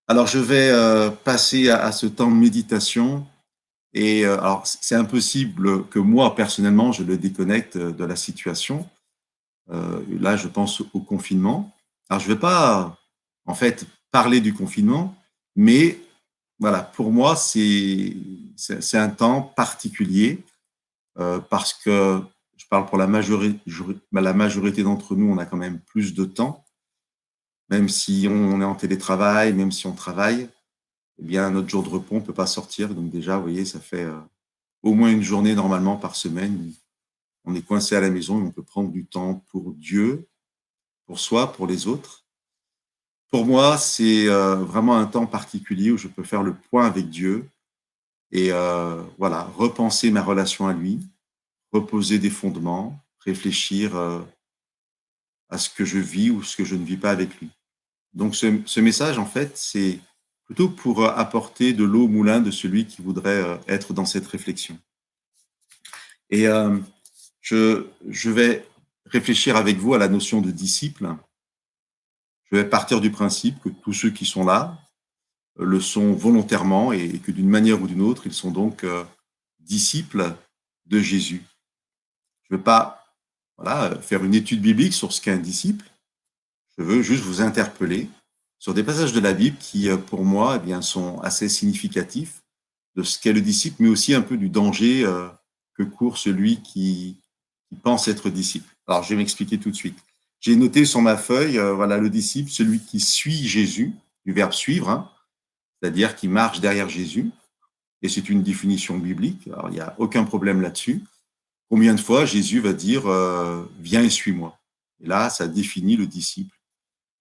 Alors, je vais passer à ce temps de méditation. Et alors, c'est impossible que moi, personnellement, je le déconnecte de la situation. Là, je pense au confinement. Alors, je ne vais pas, en fait, parler du confinement, mais voilà, pour moi, c'est un temps particulier parce que je parle pour la majorité d'entre nous, on a quand même plus de temps, même si on est en télétravail, même si on travaille. Eh bien, notre jour de repos, on ne peut pas sortir. Donc déjà, vous voyez, ça fait au moins une journée normalement par semaine où on est coincé à la maison et on peut prendre du temps pour Dieu, pour soi, pour les autres. Pour moi, c'est vraiment un temps particulier où je peux faire le point avec Dieu et voilà, repenser ma relation à lui, reposer des fondements, réfléchir à ce que je vis ou ce que je ne vis pas avec lui. Donc ce message, en fait, c'est plutôt pour apporter de l'eau au moulin de celui qui voudrait être dans cette réflexion. Et je vais réfléchir avec vous à la notion de disciple. Je vais partir du principe que tous ceux qui sont là le sont volontairement et que d'une manière ou d'une autre, ils sont donc disciples de Jésus. Je ne veux pas voilà, faire une étude biblique sur ce qu'est un disciple. Je veux juste vous interpeller sur des passages de la Bible qui, pour moi, eh bien, sont assez significatifs de ce qu'est le disciple, mais aussi un peu du danger que court celui qui pense être disciple. Alors, je vais m'expliquer tout de suite. J'ai noté sur ma feuille, voilà, le disciple, celui qui suit Jésus, du verbe suivre, hein, c'est-à-dire qui marche derrière Jésus. Et c'est une définition biblique. Alors, il n'y a aucun problème là-dessus. Combien de fois Jésus va dire viens et suis-moi. Et là, ça définit le disciple.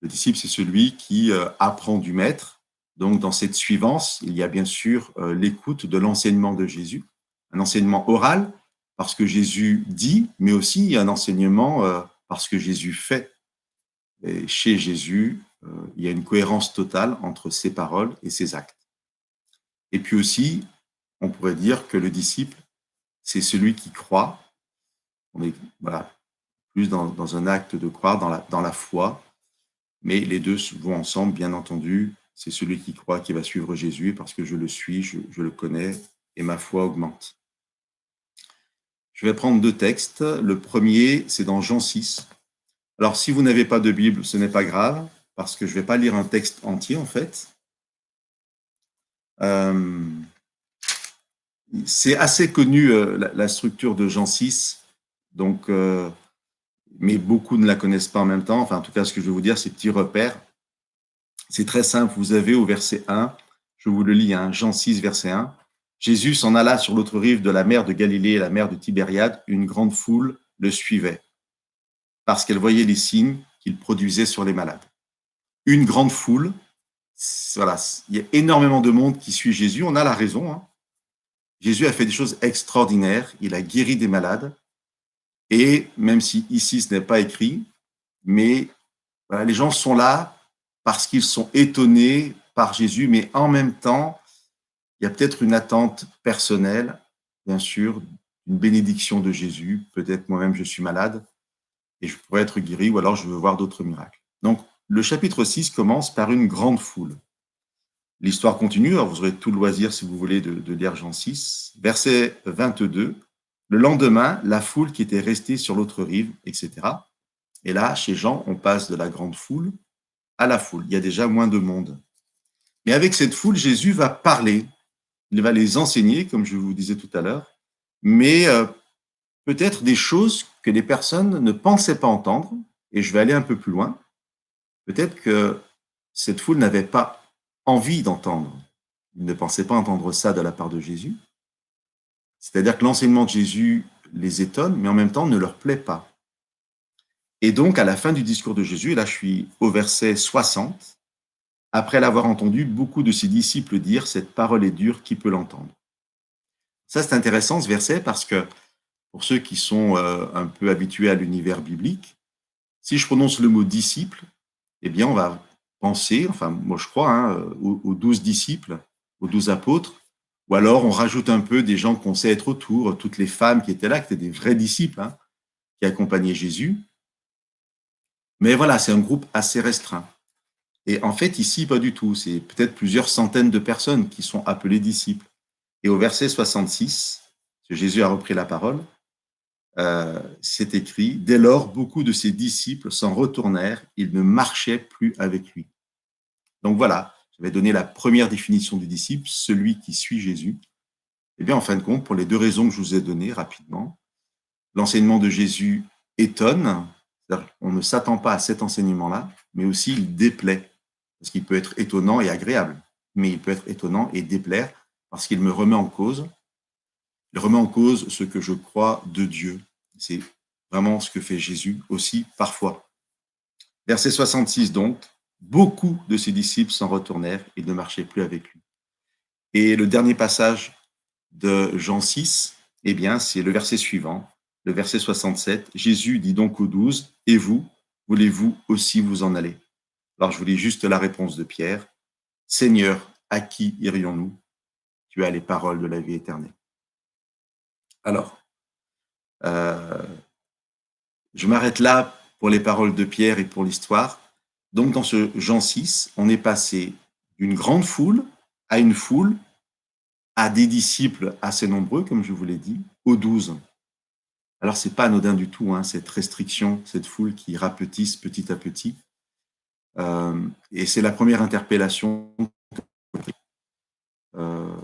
Le disciple, c'est celui qui apprend du maître. Donc, dans cette suivance, il y a bien sûr l'écoute de l'enseignement de Jésus, un enseignement oral, parce que Jésus dit, mais aussi un enseignement parce que Jésus fait. Et chez Jésus, il y a une cohérence totale entre ses paroles et ses actes. Et puis aussi, on pourrait dire que le disciple, c'est celui qui croit. On est voilà, plus dans un acte de croire, dans la foi, mais les deux vont ensemble, bien entendu. C'est celui qui croit qui va suivre Jésus parce que je le suis, je le connais et ma foi augmente. Je vais prendre deux textes. Le premier, c'est dans Jean 6. Alors, si vous n'avez pas de Bible, ce n'est pas grave parce que je ne vais pas lire un texte entier en fait. Euh, c'est assez connu la structure de Jean 6, donc, mais beaucoup ne la connaissent pas en même temps. Enfin, en tout cas, ce que je vais vous dire, c'est petit repère. C'est très simple. Vous avez au verset 1, je vous le lis, hein, Jean 6, verset 1. Jésus s'en alla sur l'autre rive de la mer de Galilée et la mer de Tibériade. Une grande foule le suivait parce qu'elle voyait les signes qu'il produisait sur les malades. Une grande foule, voilà, il y a énormément de monde qui suit Jésus. On a la raison. Hein. Jésus a fait des choses extraordinaires. Il a guéri des malades. Et même si ici ce n'est pas écrit, mais voilà, les gens sont là parce qu'ils sont étonnés par Jésus, mais en même temps, il y a peut-être une attente personnelle, bien sûr, une bénédiction de Jésus. Peut-être moi-même je suis malade et je pourrais être guéri, ou alors je veux voir d'autres miracles. Donc, le chapitre 6 commence par une grande foule. L'histoire continue, alors vous aurez tout le loisir, si vous voulez, de lire Jean 6. Verset 22, le lendemain, la foule qui était restée sur l'autre rive, etc. Et là, chez Jean, on passe de la grande foule à la foule. Il y a déjà moins de monde. Mais avec cette foule, Jésus va parler. Il va les enseigner, comme je vous disais tout à l'heure, mais peut-être des choses que les personnes ne pensaient pas entendre. Et je vais aller un peu plus loin. Peut-être que cette foule n'avait pas envie d'entendre. Ils ne pensaient pas entendre ça de la part de Jésus. C'est-à-dire que l'enseignement de Jésus les étonne, mais en même temps ne leur plaît pas. Et donc, à la fin du discours de Jésus, et là je suis au verset 60, après l'avoir entendu, beaucoup de ses disciples dire « Cette parole est dure, qui peut l'entendre ?» Ça, c'est intéressant, ce verset, parce que pour ceux qui sont un peu habitués à l'univers biblique, si je prononce le mot disciple, eh bien, on va penser, enfin, moi je crois, hein, aux 12 disciples, aux 12 apôtres, ou alors on rajoute un peu des gens qu'on sait être autour, toutes les femmes qui étaient là, qui étaient des vrais disciples, hein, qui accompagnaient Jésus. Mais voilà, c'est un groupe assez restreint. Et en fait, ici, pas du tout. C'est peut-être plusieurs centaines de personnes qui sont appelées disciples. Et au verset 66, que Jésus a repris la parole, c'est écrit, dès lors, beaucoup de ses disciples s'en retournèrent, ils ne marchaient plus avec lui. Donc voilà, je vais donner la première définition du disciple, celui qui suit Jésus. Eh bien, en fin de compte, pour les deux raisons que je vous ai données rapidement, l'enseignement de Jésus étonne, c'est-à-dire on ne s'attend pas à cet enseignement-là, mais aussi il déplaît, parce qu'il peut être étonnant et agréable, mais il peut être étonnant et déplaire, parce qu'il me remet en cause, il remet en cause ce que je crois de Dieu. C'est vraiment ce que fait Jésus aussi parfois. Verset 66 donc, beaucoup de ses disciples s'en retournèrent et ne marchaient plus avec lui. Et le dernier passage de Jean 6, eh bien, c'est le verset suivant, le verset 67. Jésus dit donc aux 12, et vous, voulez-vous aussi vous en aller? Alors, je vous lis juste la réponse de Pierre. Seigneur, à qui irions-nous? Tu as les paroles de la vie éternelle. Alors, euh, je m'arrête là pour les paroles de Pierre et pour l'histoire. Donc, dans ce Jean 6, on est passé d'une grande foule à une foule, à des disciples assez nombreux, comme je vous l'ai dit, aux 12. Alors, c'est pas anodin du tout, hein, cette restriction, cette foule qui rapetisse petit à petit. Et c'est la première interpellation. Euh,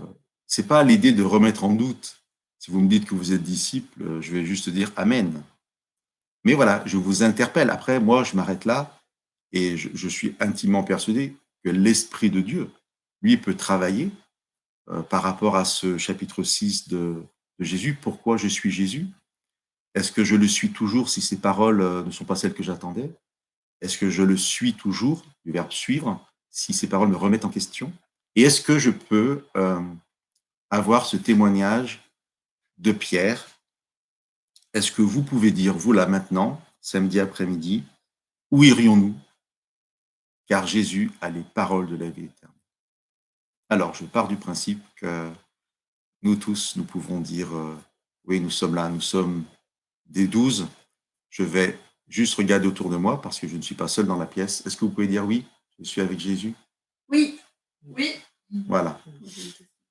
c'est pas l'idée de remettre en doute. Si vous me dites que vous êtes disciple, je vais juste dire Amen. Mais voilà, je vous interpelle. Après, moi, je m'arrête là et je suis intimement persuadé que l'Esprit de Dieu, lui, peut travailler par rapport à ce chapitre 6 de Jésus. Pourquoi je suis Jésus? Est-ce que je le suis toujours si ces paroles ne sont pas celles que j'attendais? Est-ce que je le suis toujours, du verbe suivre, si ces paroles me remettent en question? Et est-ce que je peux avoir ce témoignage de Pierre? Est-ce que vous pouvez dire, vous là maintenant, samedi après-midi, où irions-nous? Car Jésus a les paroles de la vie éternelle. Alors, je pars du principe que nous tous, nous pouvons dire, oui, nous sommes là, nous sommes des 12. Je vais juste regarder autour de moi parce que je ne suis pas seul dans la pièce. Est-ce que vous pouvez dire oui, je suis avec Jésus? Oui, oui. Voilà.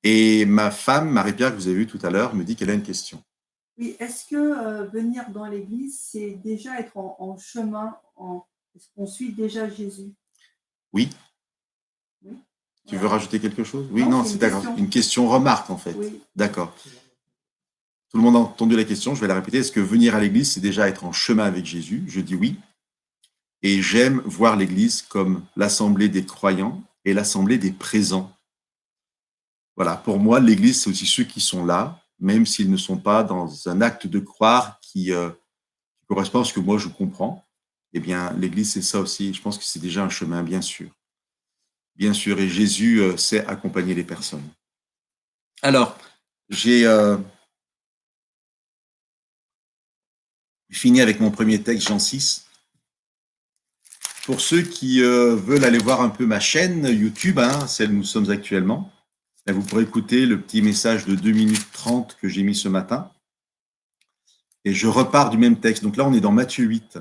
Et ma femme, Marie-Pierre, que vous avez vue tout à l'heure, me dit qu'elle a une question. Oui, est-ce que venir dans l'église, c'est déjà être en chemin, est-ce qu'on suit déjà Jésus? Oui. Oui. Tu veux rajouter quelque chose? Oui, Non, non, c'est c'est une d'accord. question. Une question remarque, en fait. Oui. D'accord. Tout le monde a entendu la question, je vais la répéter. Est-ce que venir à l'église, c'est déjà être en chemin avec Jésus? Je dis oui. Et j'aime voir l'église comme l'assemblée des croyants et l'assemblée des présents. Voilà, pour moi, l'église, c'est aussi ceux qui sont là, même s'ils ne sont pas dans un acte de croire qui correspond à ce que moi je comprends. Eh bien, l'église, c'est ça aussi. Je pense que c'est déjà un chemin, bien sûr. Bien sûr, et Jésus sait accompagner les personnes. Alors, j'ai fini avec mon premier texte, Jean 6. Pour ceux qui veulent aller voir un peu ma chaîne YouTube, hein, celle où nous sommes actuellement, vous pourrez écouter le petit message de 2 minutes 30 que j'ai mis ce matin. Et je repars du même texte. Donc là, on est dans Matthieu 8.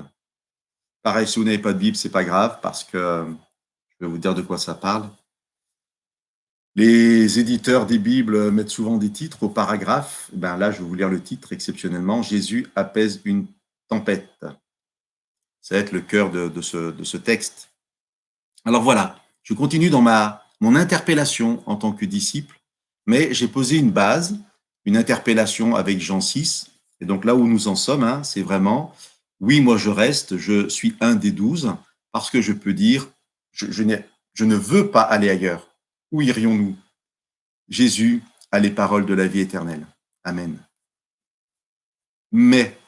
Pareil, si vous n'avez pas de Bible, c'est pas grave parce que je vais vous dire de quoi ça parle. Les éditeurs des Bibles mettent souvent des titres au paragraphe. Ben là, je vais vous lire le titre exceptionnellement. Jésus apaise une tempête. Ça va être le cœur de ce texte. Alors voilà, je continue dans mon interpellation en tant que disciple, mais j'ai posé une base, une interpellation avec Jean 6. Et donc là où nous en sommes, hein, c'est vraiment, oui, moi je reste, je suis un des 12, parce que je peux dire, je ne veux pas aller ailleurs. Où irions-nous? Jésus a les paroles de la vie éternelle. Amen. Mais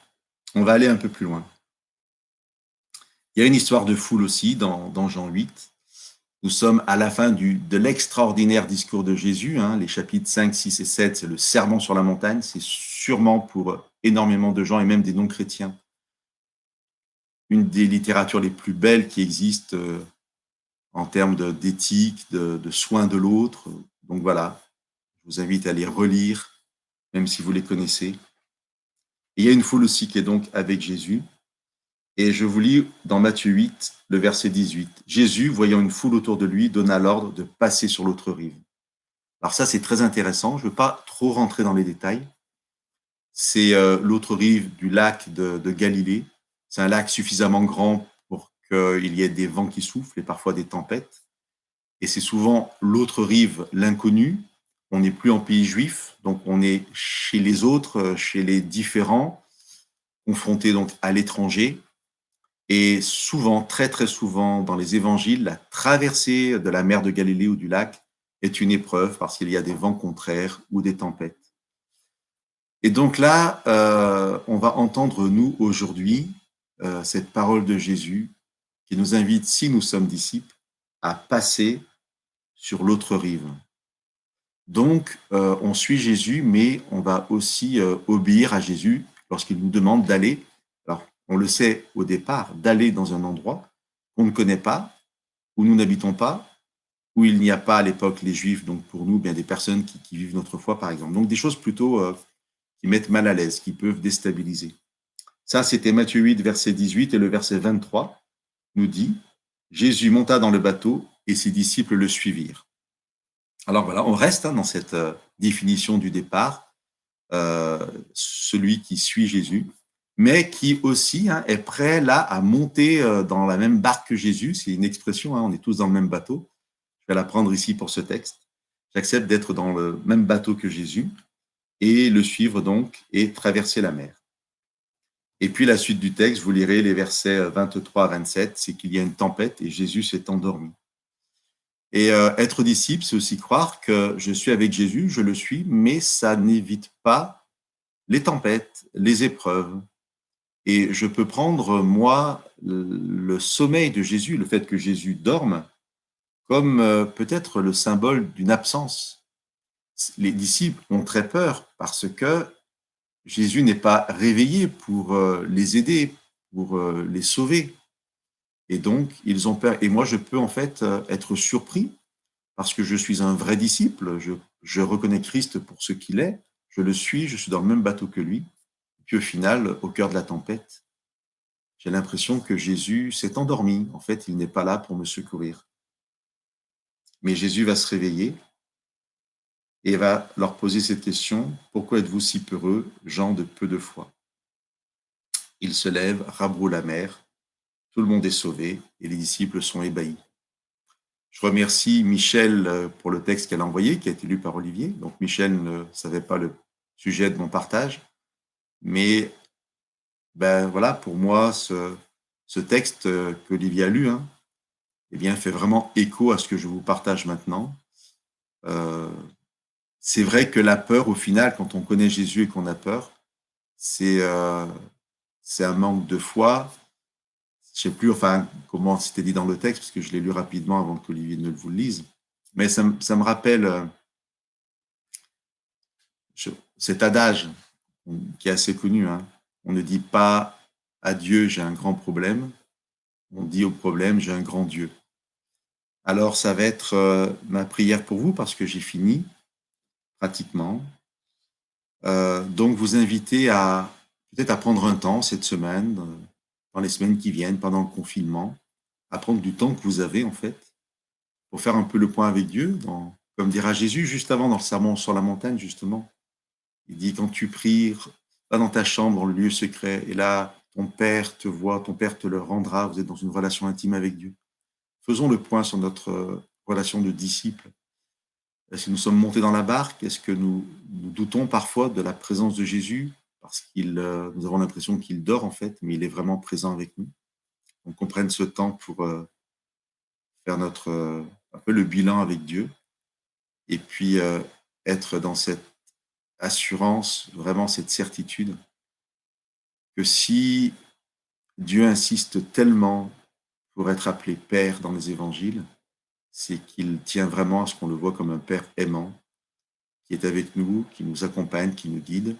on va aller un peu plus loin. Il y a une histoire de foule aussi dans Jean 8. Nous sommes à la fin de l'extraordinaire discours de Jésus. Hein, les chapitres 5, 6 et 7, c'est le sermon sur la montagne. C'est sûrement pour énormément de gens et même des non-chrétiens une des littératures les plus belles qui existent en termes d'éthique, de soins de l'autre. Donc voilà, je vous invite à les relire, même si vous les connaissez. Et il y a une foule aussi qui est donc avec Jésus. Et je vous lis dans Matthieu 8, le verset 18. Jésus, voyant une foule autour de lui, donna l'ordre de passer sur l'autre rive. Alors ça, c'est très intéressant. Je ne veux pas trop rentrer dans les détails. C'est l'autre rive du lac de Galilée. C'est un lac suffisamment grand pour qu'il y ait des vents qui soufflent et parfois des tempêtes. Et c'est souvent l'autre rive, l'inconnu. On n'est plus en pays juif, donc on est chez les autres, chez les différents, confrontés donc à l'étranger. Et souvent, très très souvent, dans les évangiles, la traversée de la mer de Galilée ou du lac est une épreuve parce qu'il y a des vents contraires ou des tempêtes. Et donc là, on va entendre, nous, aujourd'hui, cette parole de Jésus qui nous invite, si nous sommes disciples, à passer sur l'autre rive. Donc, on suit Jésus, mais on va aussi obéir à Jésus lorsqu'il nous demande d'aller. Alors, on le sait au départ, d'aller dans un endroit qu'on ne connaît pas, où nous n'habitons pas, où il n'y a pas à l'époque les Juifs, donc pour nous, bien des personnes qui vivent notre foi, par exemple. Donc, des choses plutôt qui mettent mal à l'aise, qui peuvent déstabiliser. Ça, c'était Matthieu 8, verset 18, et le verset 23 nous dit, Jésus monta dans le bateau et ses disciples le suivirent. Alors voilà, on reste dans cette définition du départ, celui qui suit Jésus, mais qui aussi est prêt là à monter dans la même barque que Jésus. C'est une expression, on est tous dans le même bateau. Je vais la prendre ici pour ce texte. J'accepte d'être dans le même bateau que Jésus et le suivre donc et traverser la mer. Et puis la suite du texte, vous lirez les versets 23 à 27, c'est qu'il y a une tempête et Jésus s'est endormi. Et être disciple, c'est aussi croire que je suis avec Jésus, je le suis, mais ça n'évite pas les tempêtes, les épreuves. Et je peux prendre, moi, le sommeil de Jésus, le fait que Jésus dorme, comme peut-être le symbole d'une absence. Les disciples ont très peur parce que Jésus n'est pas réveillé pour les aider, pour les sauver. Et donc, ils ont peur. Et moi, je peux en fait être surpris parce que je suis un vrai disciple, je reconnais Christ pour ce qu'il est, je le suis, je suis dans le même bateau que lui. Et puis au final, au cœur de la tempête, j'ai l'impression que Jésus s'est endormi. En fait, il n'est pas là pour me secourir. Mais Jésus va se réveiller et va leur poser cette question, pourquoi êtes-vous si peureux, gens de peu de foi? Il se lève, rabroue la mer, tout le monde est sauvé et les disciples sont ébahis. Je remercie Michel pour le texte qu'elle a envoyé, qui a été lu par Olivier. Donc Michel ne savait pas le sujet de mon partage, mais ben voilà, pour moi, ce texte qu'Olivier a lu, eh bien, fait vraiment écho à ce que je vous partage maintenant. Euh, c'est vrai que la peur, au final, quand on connaît Jésus et qu'on a peur, c'est un manque de foi. Je ne sais plus enfin, comment c'était dit dans le texte, parce que je l'ai lu rapidement avant qu'Olivier ne vous le lise. Mais ça me rappelle cet adage qui est assez connu. On ne dit pas à Dieu, j'ai un grand problème. On dit au problème, j'ai un grand Dieu. Alors, ça va être ma prière pour vous, parce que j'ai fini, pratiquement. Donc, vous inviter à peut-être à prendre un temps cette semaine, dans les semaines qui viennent, pendant le confinement, à prendre du temps que vous avez, en fait, pour faire un peu le point avec Dieu, comme dira Jésus juste avant dans le sermon sur la montagne, justement. Il dit, quand tu pries, va dans ta chambre, dans le lieu secret, et là, ton Père te voit, ton Père te le rendra, vous êtes dans une relation intime avec Dieu. Faisons le point sur notre relation de disciple. Est-ce que nous sommes montés dans la barque? Est-ce que nous doutons parfois de la présence de Jésus parce qu'il, nous avons l'impression qu'il dort en fait, mais il est vraiment présent avec nous. Donc on prenne ce temps pour faire un peu le bilan avec Dieu et puis être dans cette assurance, vraiment cette certitude que si Dieu insiste tellement pour être appelé Père dans les évangiles, c'est qu'il tient vraiment à ce qu'on le voit comme un Père aimant, qui est avec nous, qui nous accompagne, qui nous guide,